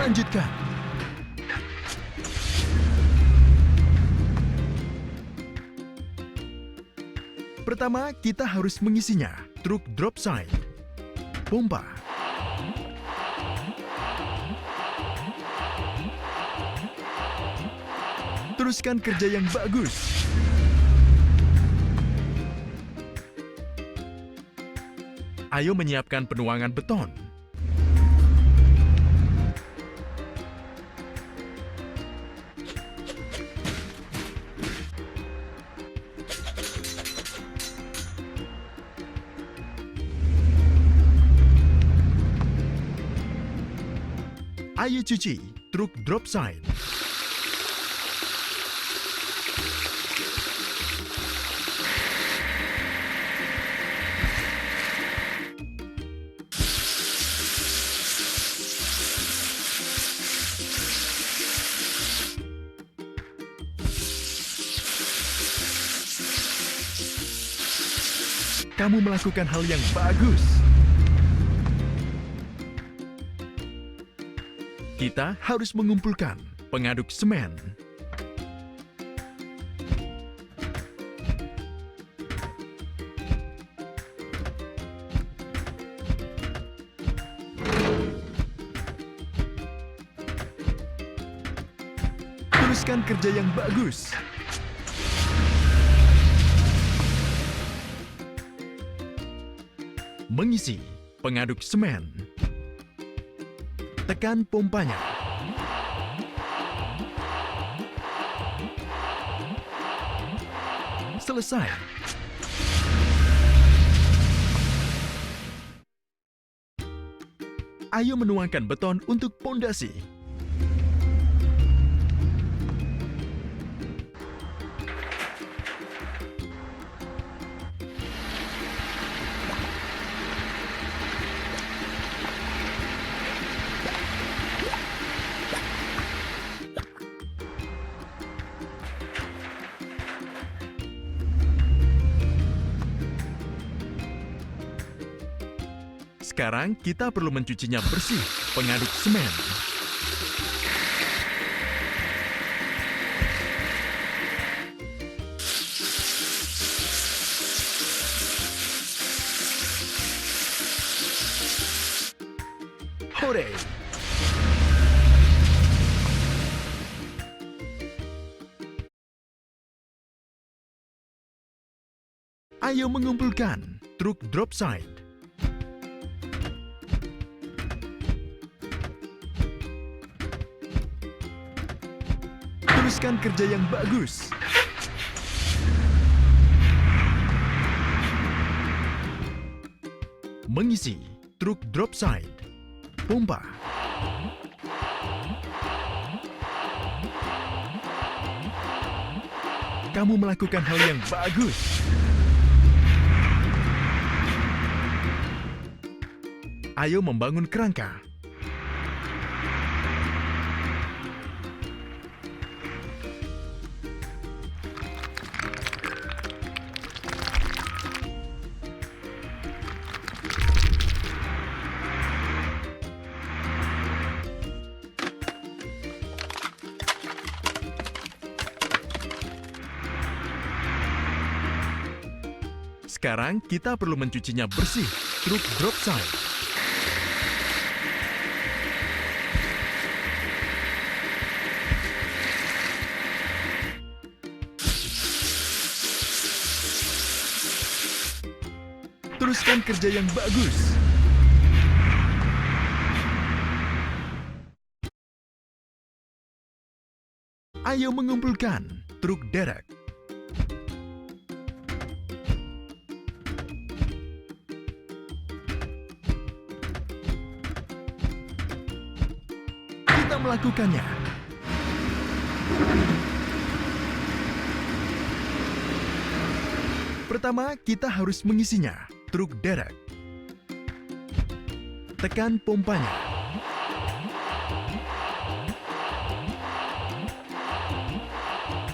lanjutkan. Pertama, kita harus mengisinya. Truk drop side, pompa, teruskan kerja yang bagus. Ayo menyiapkan penuangan beton. Ayo cuci truk drop side. Kamu melakukan hal yang bagus. Kita harus mengumpulkan pengaduk semen. Teruskan kerja yang bagus. Mengisi pengaduk semen. Tekan pompanya. Selesai. Ayo menuangkan beton untuk pondasi. Sekarang kita perlu mencucinya bersih, pengaduk semen. Hore! Ayo mengumpulkan truk drop side. Teruskan kerja yang bagus. Mengisi truk drop side, pompa. Kamu melakukan hal yang bagus. Ayo membangun kerangka. Sekarang kita perlu mencucinya bersih, truk drop side. Teruskan kerja yang bagus. Ayo mengumpulkan truk derek. Kita melakukannya. Pertama, kita harus mengisinya. Truk derek. Tekan pompanya.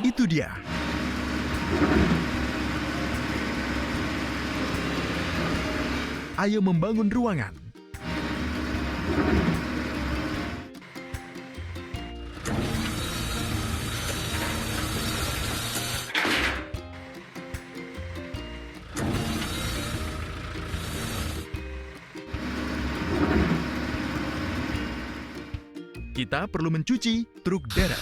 Itu dia. Ayo membangun ruangan. kita perlu mencuci truk derek.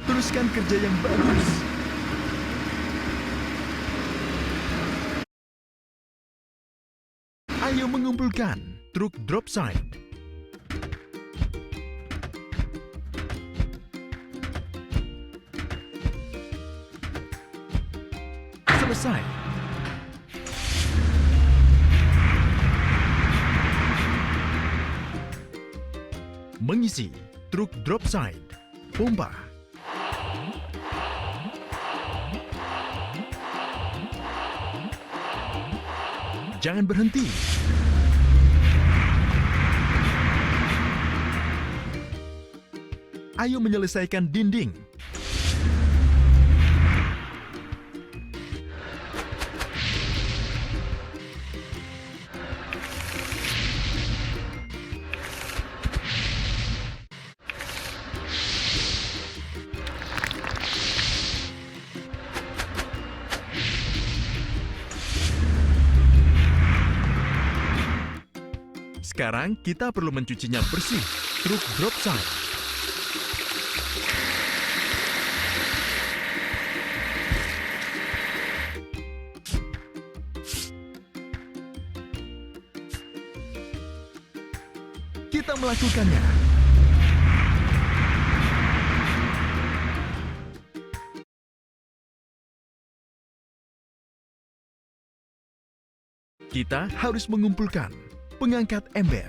Teruskan kerja yang bagus. Ayo mengumpulkan truk drop side. Selesai. Mengisi truk drop side. Pompa. Jangan berhenti. Ayo menyelesaikan dinding. Sekarang kita perlu mencucinya bersih, truk drop side. Kita melakukannya. Kita harus mengumpulkan pengangkat ember.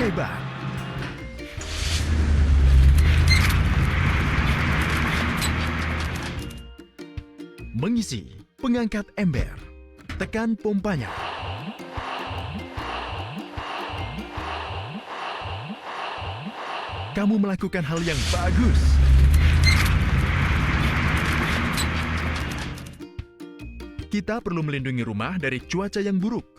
Hebat. Mengisi pengangkat ember. Tekan pompanya. Kamu melakukan hal yang bagus. Kita perlu melindungi rumah dari cuaca yang buruk.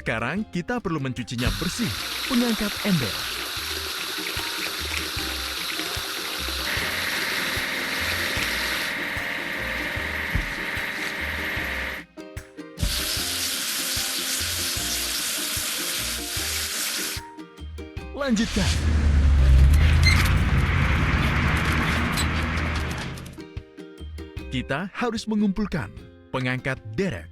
Sekarang kita perlu mencucinya bersih, pengangkat ember. Lanjutkan. Kita harus mengumpulkan pengangkat derek.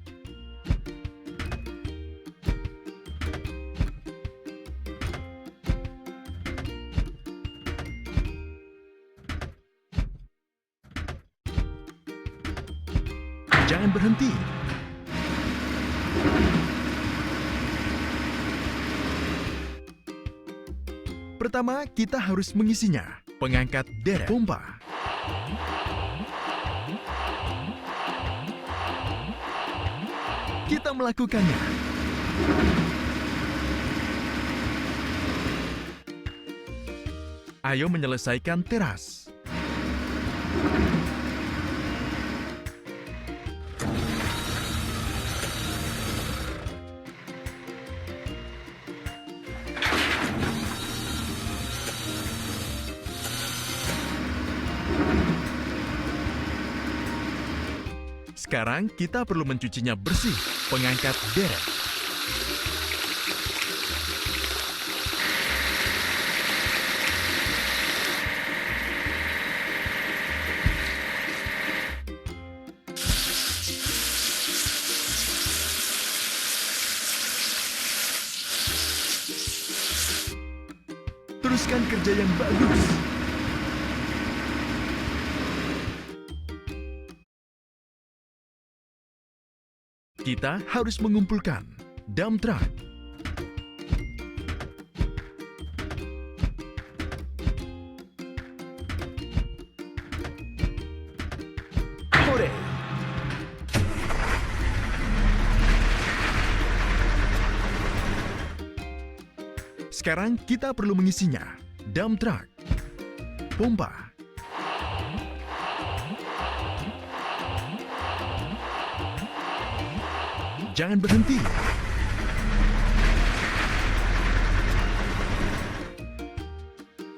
Jangan berhenti. Pertama, kita harus mengisinya. Pengangkat derek pompa. Kita melakukannya. Ayo menyelesaikan teras. Sekarang kita perlu mencucinya bersih, pengangkat derek. Teruskan kerja yang bagus. Kita harus mengumpulkan dump truck. Hore! Sekarang kita perlu mengisinya. Dump truck, pompa, jangan berhenti.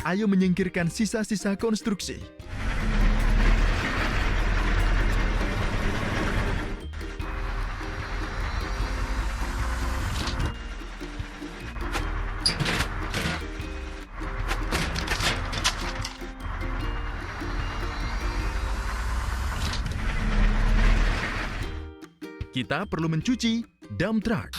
Ayo menyingkirkan sisa-sisa konstruksi. Kita perlu mencuci dump truck.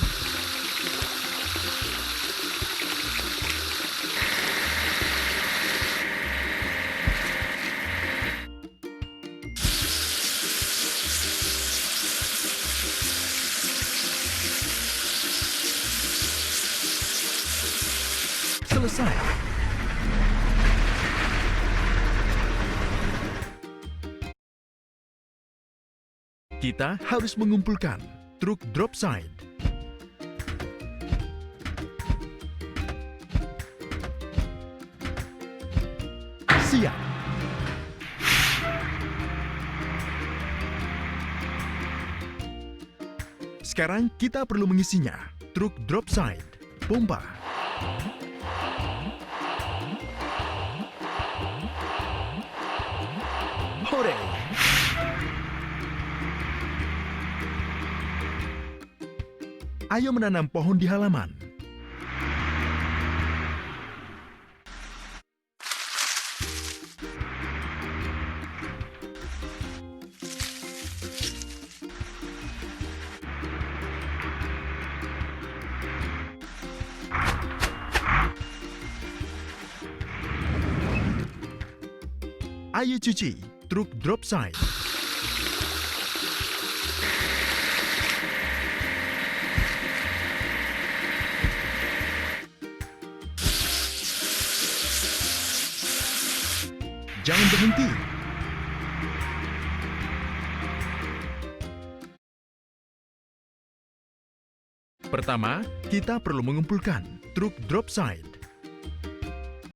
Selesai. Kita harus mengumpulkan truk drop side. Siap. Sekarang kita perlu mengisinya. Truk drop side, pompa. Hore! Ayo menanam pohon di halaman. Ayo cuci truk drop side. Jangan berhenti. Pertama, kita perlu mengumpulkan truk drop side.